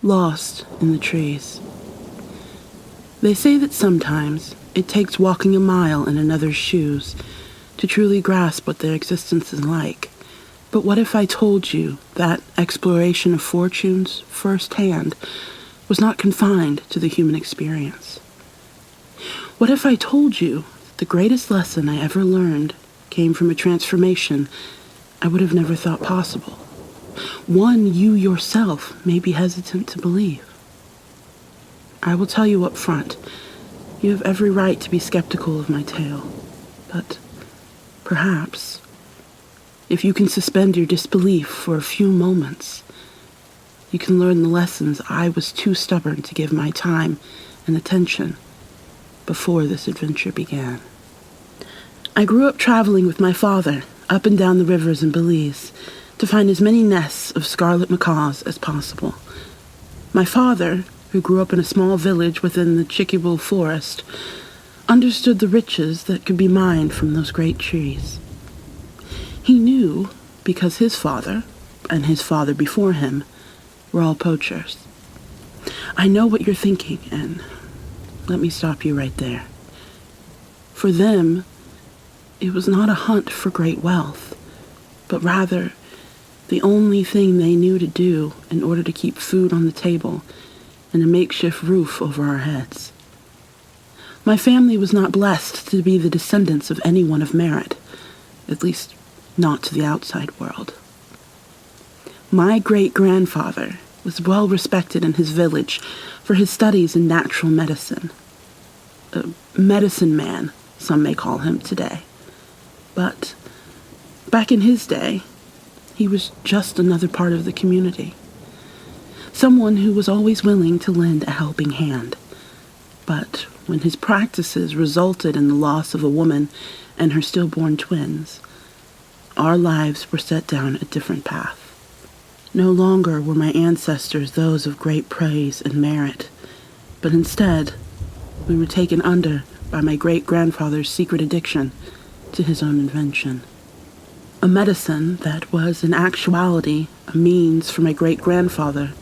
lost in the trees. They say that sometimes it takes walking a mile in another's shoes to truly grasp what their existence is like. But what if I told you that exploration of fortunes firsthand was not confined to the human experience? What if I told you that the greatest lesson I ever learned came from a transformation I would have never thought possible? One you yourself may be hesitant to believe. I will tell you up front, you have every right to be skeptical of my tale, but perhaps, if you can suspend your disbelief for a few moments, you can learn the lessons I was too stubborn to give my time and attention before this adventure began. I grew up traveling with my father up and down the rivers in Belize to find as many nests of scarlet macaws as possible. My father, who grew up in a small village within the Chiquibul forest, understood the riches that could be mined from those great trees. He knew because his father, and his father before him, were all poachers. I know what you're thinking, and let me stop you right there. For them, it was not a hunt for great wealth, but rather the only thing they knew to do in order to keep food on the table and a makeshift roof over our heads. My family was not blessed to be the descendants of anyone of merit, at least not to the outside world. My great-grandfather was well respected in his village for his studies in natural medicine. A medicine man, some may call him today. But back in his day, he was just another part of the community. Someone who was always willing to lend a helping hand. But when his practices resulted in the loss of a woman and her stillborn twins, our lives were set down a different path. No longer were my ancestors those of great praise and merit, but instead, we were taken under by my great-grandfather's secret addiction to his own invention. A medicine that was in actuality a means for my great-grandfather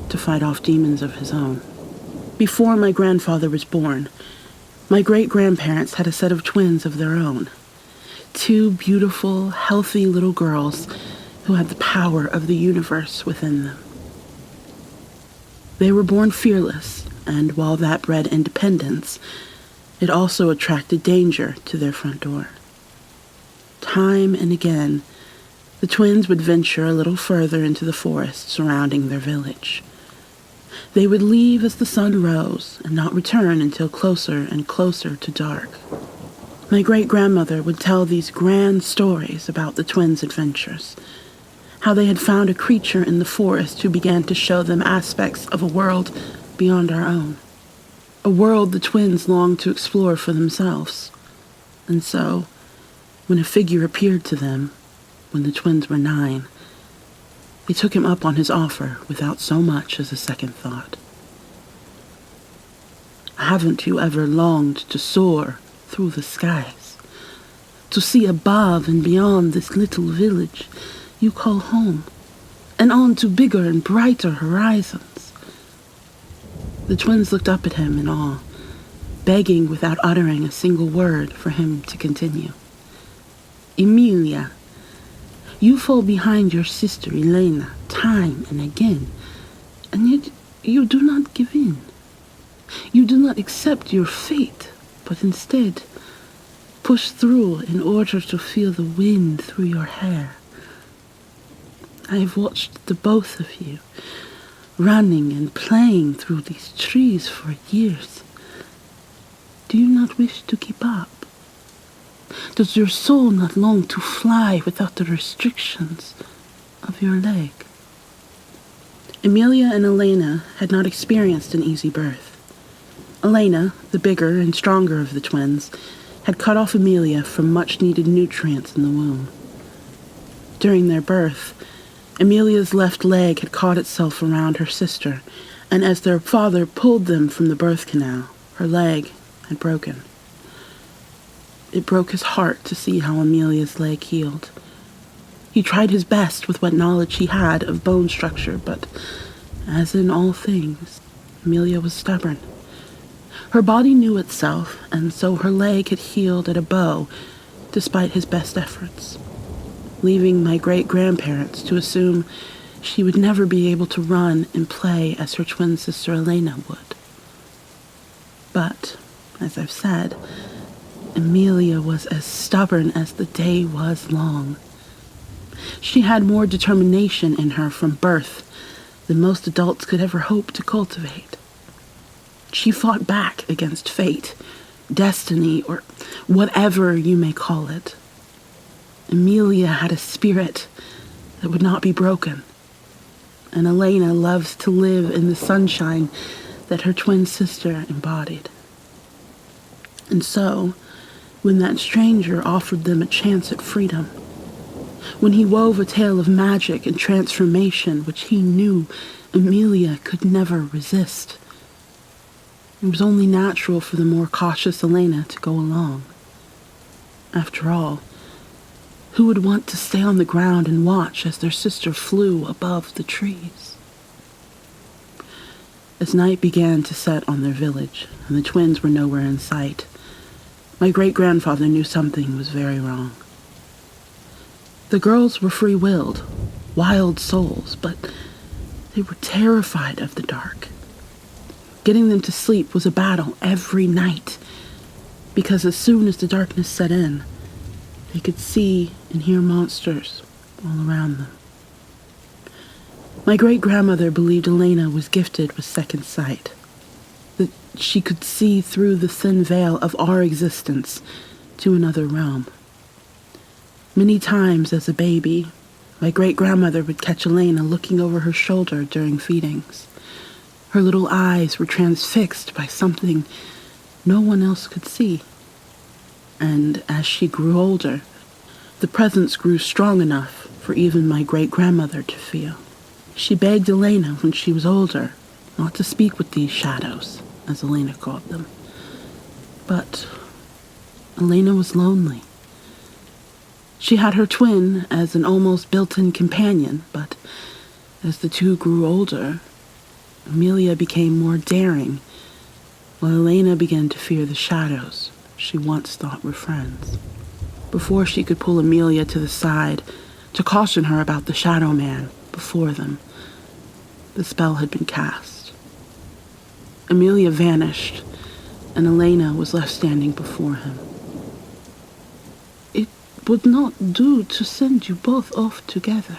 to fight off demons of his own. Before my grandfather was born, my great-grandparents had a set of twins of their own. Two beautiful, healthy little girls who had the power of the universe within them. They were born fearless, and while that bred independence, it also attracted danger to their front door. Time and again, the twins would venture a little further into the forest surrounding their village. They would leave as the sun rose and not return until closer and closer to dark. My great-grandmother would tell these grand stories about the twins' adventures, how they had found a creature in the forest who began to show them aspects of a world beyond our own, a world the twins longed to explore for themselves. And so, when a figure appeared to them, when the twins were 9, they took him up on his offer without so much as a second thought. Haven't you ever longed to soar through the skies, to see above and beyond this little village you call home, and on to bigger and brighter horizons? The twins looked up at him in awe, begging without uttering a single word for him to continue. Emilia, you fall behind your sister Elena time and again, and yet you do not give in. You do not accept your fate, but instead push through in order to feel the wind through your hair. I have watched the both of you running and playing through these trees for years. Do you not wish to keep up? Does your soul not long to fly without the restrictions of your leg? Emilia and Elena had not experienced an easy birth. Elena, the bigger and stronger of the twins, had cut off Emilia from much-needed nutrients in the womb. During their birth, Emilia's left leg had caught itself around her sister, and as their father pulled them from the birth canal, her leg had broken. It broke his heart to see how Emilia's leg healed. He tried his best with what knowledge he had of bone structure, but As in all things, Amelia was stubborn. Her body knew itself, and so her leg had healed at a bow, despite his best efforts, leaving my great-grandparents to assume she would never be able to run and play as her twin sister Elena would. But, as I've said, Amelia was as stubborn as the day was long. She had more determination in her from birth than most adults could ever hope to cultivate. She fought back against fate, destiny, or whatever you may call it. Amelia had a spirit that would not be broken, and Elena loved to live in the sunshine that her twin sister embodied. And so, when that stranger offered them a chance at freedom, when he wove a tale of magic and transformation which he knew Amelia could never resist, it was only natural for the more cautious Elena to go along. After all, who would want to stay on the ground and watch as their sister flew above the trees? As night began to set on their village, and the twins were nowhere in sight, my great-grandfather knew something was very wrong. The girls were free-willed, wild souls, but they were terrified of the dark. Getting them to sleep was a battle every night, because as soon as the darkness set in, they could see and hear monsters all around them. My great-grandmother believed Elena was gifted with second sight, that she could see through the thin veil of our existence to another realm. Many times as a baby, my great-grandmother would catch Elena looking over her shoulder during feedings. Her little eyes were transfixed by something no one else could see. And as she grew older, the presence grew strong enough for even my great-grandmother to feel. She begged Elena when she was older not to speak with these shadows, as Elena called them. But Elena was lonely. She had her twin as an almost built-in companion, but as the two grew older, Amelia became more daring, while Elena began to fear the shadows she once thought were friends. Before she could pull Amelia to the side to caution her about the shadow man before them, the spell had been cast. Amelia vanished, and Elena was left standing before him. It would not do to send you both off together.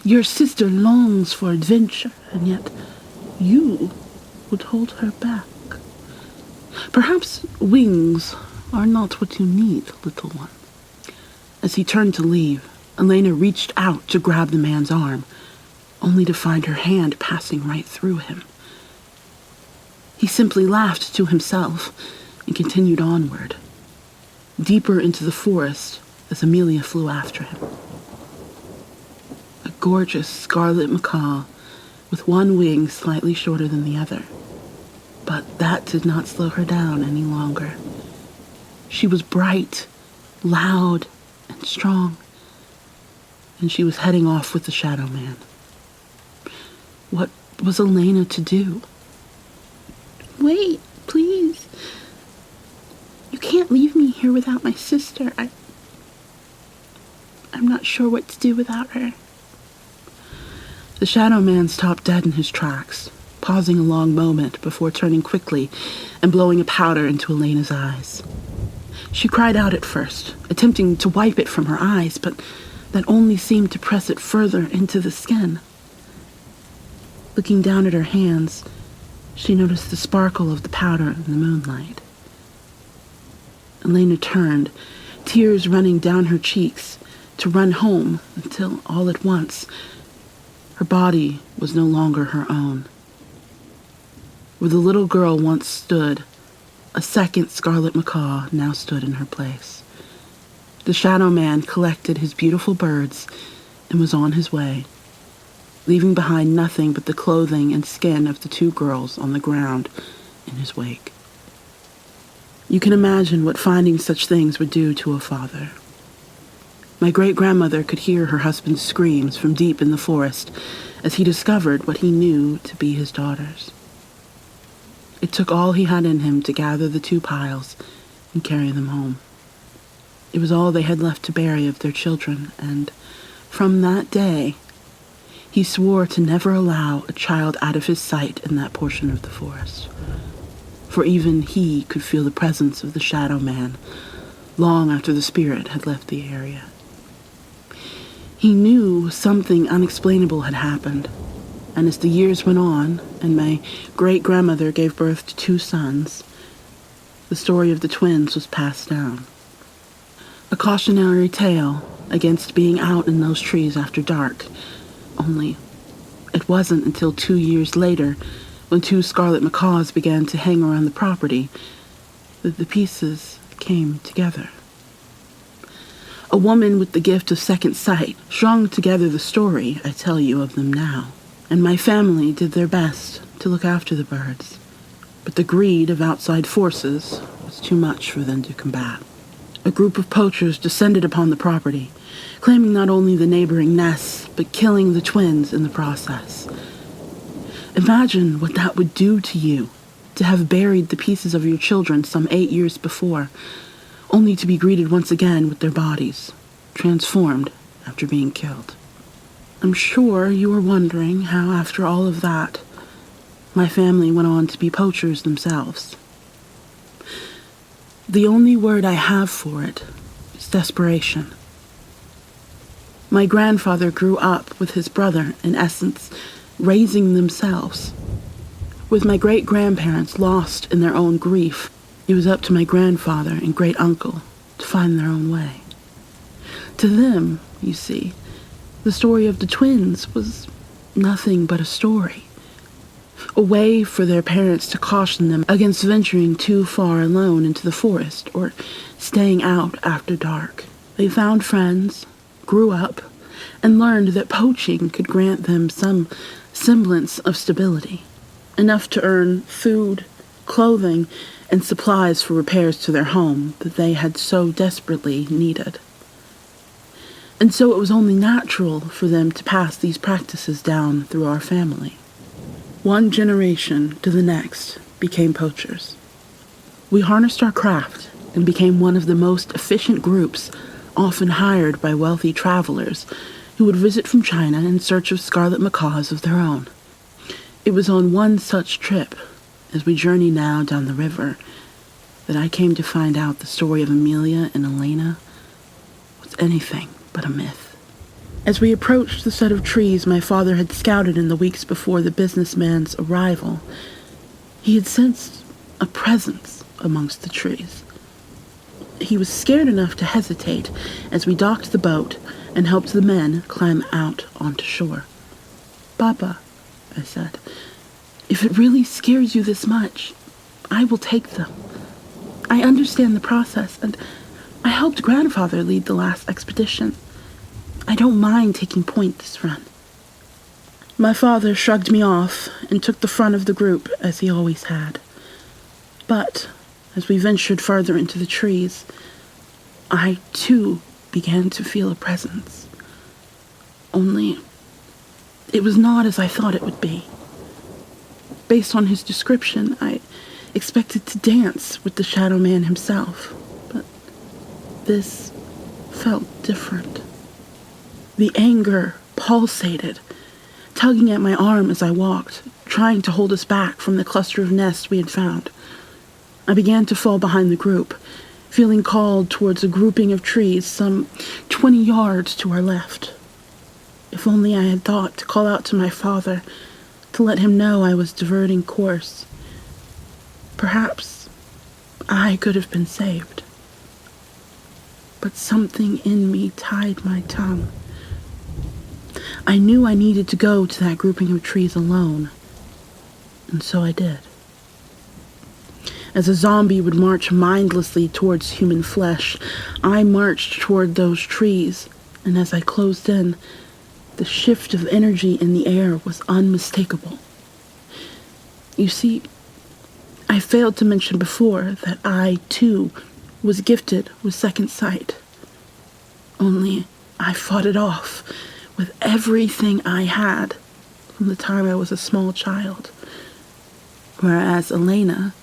Your sister longs for adventure, and yet you would hold her back. Perhaps wings are not what you need, little one. As he turned to leave, Elena reached out to grab the man's arm, only to find her hand passing right through him. He simply laughed to himself and continued onward, deeper into the forest as Amelia flew after him. A gorgeous scarlet macaw with one wing slightly shorter than the other. But that did not slow her down any longer. She was bright, loud, and strong, and she was heading off with the Shadow Man. What was Elena to do? Wait, please. You can't leave me here without my sister. I'm not sure what to do without her. The Shadow Man stopped dead in his tracks, pausing a long moment before turning quickly and blowing a powder into Elena's eyes. She cried out at first, attempting to wipe it from her eyes, but that only seemed to press it further into the skin. Looking down at her hands, she noticed the sparkle of the powder in the moonlight. Elena turned, tears running down her cheeks, to run home until, all at once, her body was no longer her own. Where the little girl once stood, a second scarlet macaw now stood in her place. The Shadow Man collected his beautiful birds and was on his way, leaving behind nothing but the clothing and skin of the two girls on the ground in his wake. You can imagine what finding such things would do to a father. My great-grandmother could hear her husband's screams from deep in the forest as he discovered what he knew to be his daughters. It took all he had in him to gather the 2 piles and carry them home. It was all they had left to bury of their children, and from that day, he swore to never allow a child out of his sight in that portion of the forest. For even he could feel the presence of the Shadow Man long after the spirit had left the area. He knew something unexplainable had happened, and as the years went on and my great-grandmother gave birth to 2 sons, the story of the twins was passed down. A cautionary tale against being out in those trees after dark, only it wasn't until 2 years later, when 2 scarlet macaws began to hang around the property, that the pieces came together. A woman with the gift of second sight strung together the story I tell you of them now, and my family did their best to look after the birds, but the greed of outside forces was too much for them to combat. A group of poachers descended upon the property, claiming not only the neighboring nests, but killing the twins in the process. Imagine what that would do to you, to have buried the pieces of your children some 8 years before, only to be greeted once again with their bodies, transformed after being killed. I'm sure you are wondering how, after all of that, my family went on to be poachers themselves. The only word I have for it is desperation. My grandfather grew up with his brother, in essence, raising themselves. With my great-grandparents lost in their own grief, it was up to my grandfather and great-uncle to find their own way. To them, you see, the story of the twins was nothing but a story. A way for their parents to caution them against venturing too far alone into the forest or staying out after dark. They found friends, grew up, and learned that poaching could grant them some semblance of stability, enough to earn food, clothing, and supplies for repairs to their home that they had so desperately needed. And so it was only natural for them to pass these practices down through our family. One generation to the next became poachers. We harnessed our craft and became one of the most efficient groups, often hired by wealthy travelers who would visit from China in search of scarlet macaws of their own. It was on one such trip, as we journey now down the river, that I came to find out the story of Amelia and Elena was anything but a myth. As we approached the set of trees my father had scouted in the weeks before the businessman's arrival, he had sensed a presence amongst the trees. He was scared enough to hesitate as we docked the boat and helped the men climb out onto shore. "Papa," I said, "if it really scares you this much, I will take them. I understand the process, and I helped grandfather lead the last expedition. I don't mind taking point this run." My father shrugged me off and took the front of the group as he always had. But as we ventured farther into the trees, I too began to feel a presence. Only it was not as I thought it would be. Based on his description, I expected to dance with the Shadow Man himself, but this felt different. The anger pulsated, tugging at my arm as I walked, trying to hold us back from the cluster of nests we had found. I began to fall behind the group, feeling called towards a grouping of trees some 20 yards to our left. If only I had thought to call out to my father, to let him know I was diverting course. Perhaps I could have been saved. But something in me tied my tongue. I knew I needed to go to that grouping of trees alone, and so I did. As a zombie would march mindlessly towards human flesh, I marched toward those trees, and as I closed in, the shift of energy in the air was unmistakable. You see, I failed to mention before that I, too, was gifted with second sight. Only I fought it off with everything I had from the time I was a small child, whereas Elena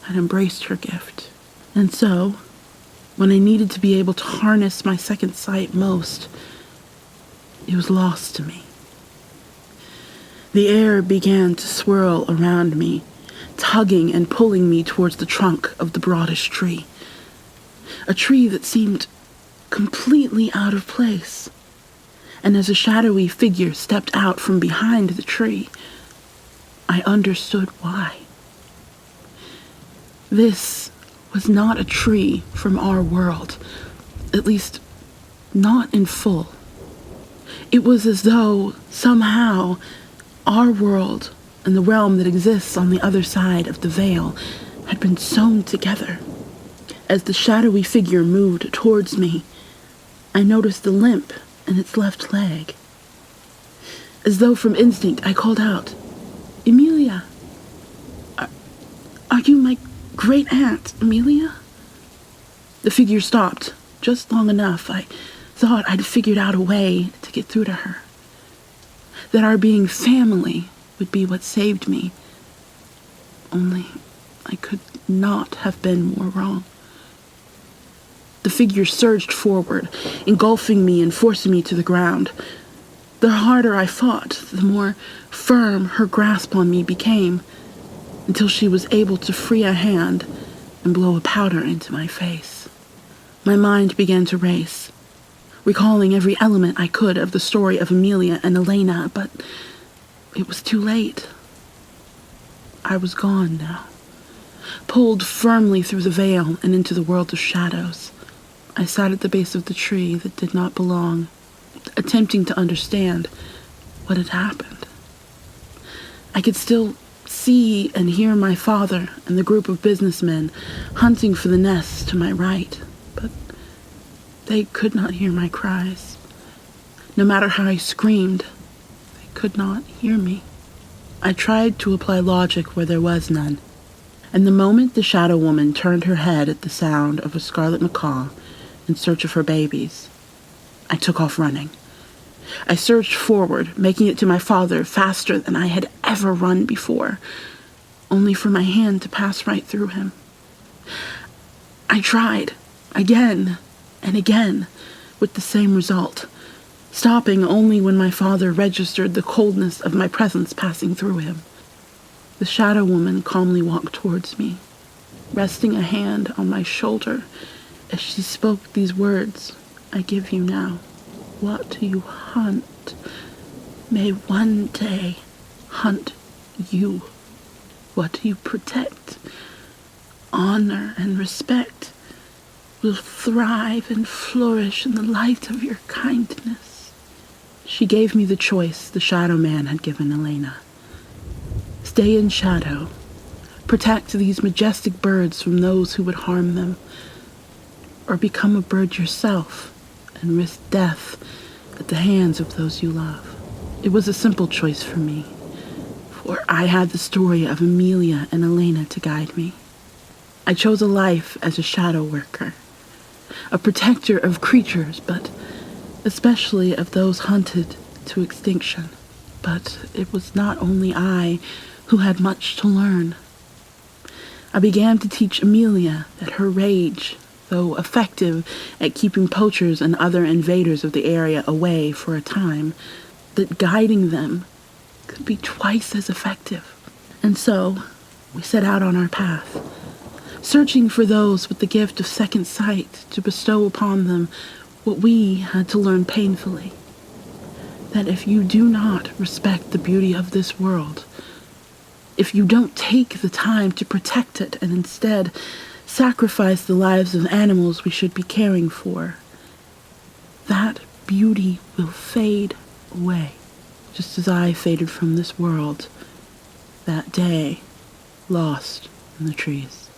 had embraced her gift. And so, when I needed to be able to harness my second sight most, it was lost to me. The air began to swirl around me, tugging and pulling me towards the trunk of the broadest tree. A tree that seemed completely out of place. And as a shadowy figure stepped out from behind the tree, I understood why. This was not a tree from our world, at least not in full. It was as though somehow our world and the realm that exists on the other side of the veil had been sewn together. As the shadowy figure moved towards me, I noticed the limp in its left leg. As though from instinct, I called out, "Emilia! Are you my great-aunt, Emilia?" The figure stopped just long enough. I thought I'd figured out a way to get through to her. That our being family would be what saved me. Only I could not have been more wrong. The figure surged forward, engulfing me and forcing me to the ground. The harder I fought, the more firm her grasp on me became, until she was able to free a hand and blow a powder into my face. My mind began to race, recalling every element I could of the story of Emilia and Elena, but it was too late. I was gone now, pulled firmly through the veil and into the world of shadows. I sat at the base of the tree that did not belong, attempting to understand what had happened. I could still see and hear my father and the group of businessmen hunting for the nests to my right, but they could not hear my cries. No matter how I screamed, they could not hear me. I tried to apply logic where there was none, and the moment the shadow woman turned her head at the sound of a scarlet macaw in search of her babies, I took off running. I surged forward, making it to my father faster than I had ever run before, only for my hand to pass right through him. I tried, again and again, with the same result, stopping only when my father registered the coldness of my presence passing through him. The shadow woman calmly walked towards me, resting a hand on my shoulder as she spoke these words I give you now. What you hunt may one day hunt you. What you protect, honor, and respect will thrive and flourish in the light of your kindness. She gave me the choice the shadow man had given Elena. Stay in shadow, protect these majestic birds from those who would harm them, or become a bird yourself and risk death at the hands of those you love. It was a simple choice for me, for I had the story of Emilia and Elena to guide me. I chose a life as a shadow worker, a protector of creatures, but especially of those hunted to extinction. But it was not only I who had much to learn. I began to teach Emilia that her rage, though effective at keeping poachers and other invaders of the area away for a time, that guiding them could be twice as effective. And so we set out on our path, searching for those with the gift of second sight to bestow upon them what we had to learn painfully. That if you do not respect the beauty of this world, if you don't take the time to protect it and instead sacrifice the lives of animals we should be caring for, that beauty will fade away, just as I faded from this world that day, lost in the trees.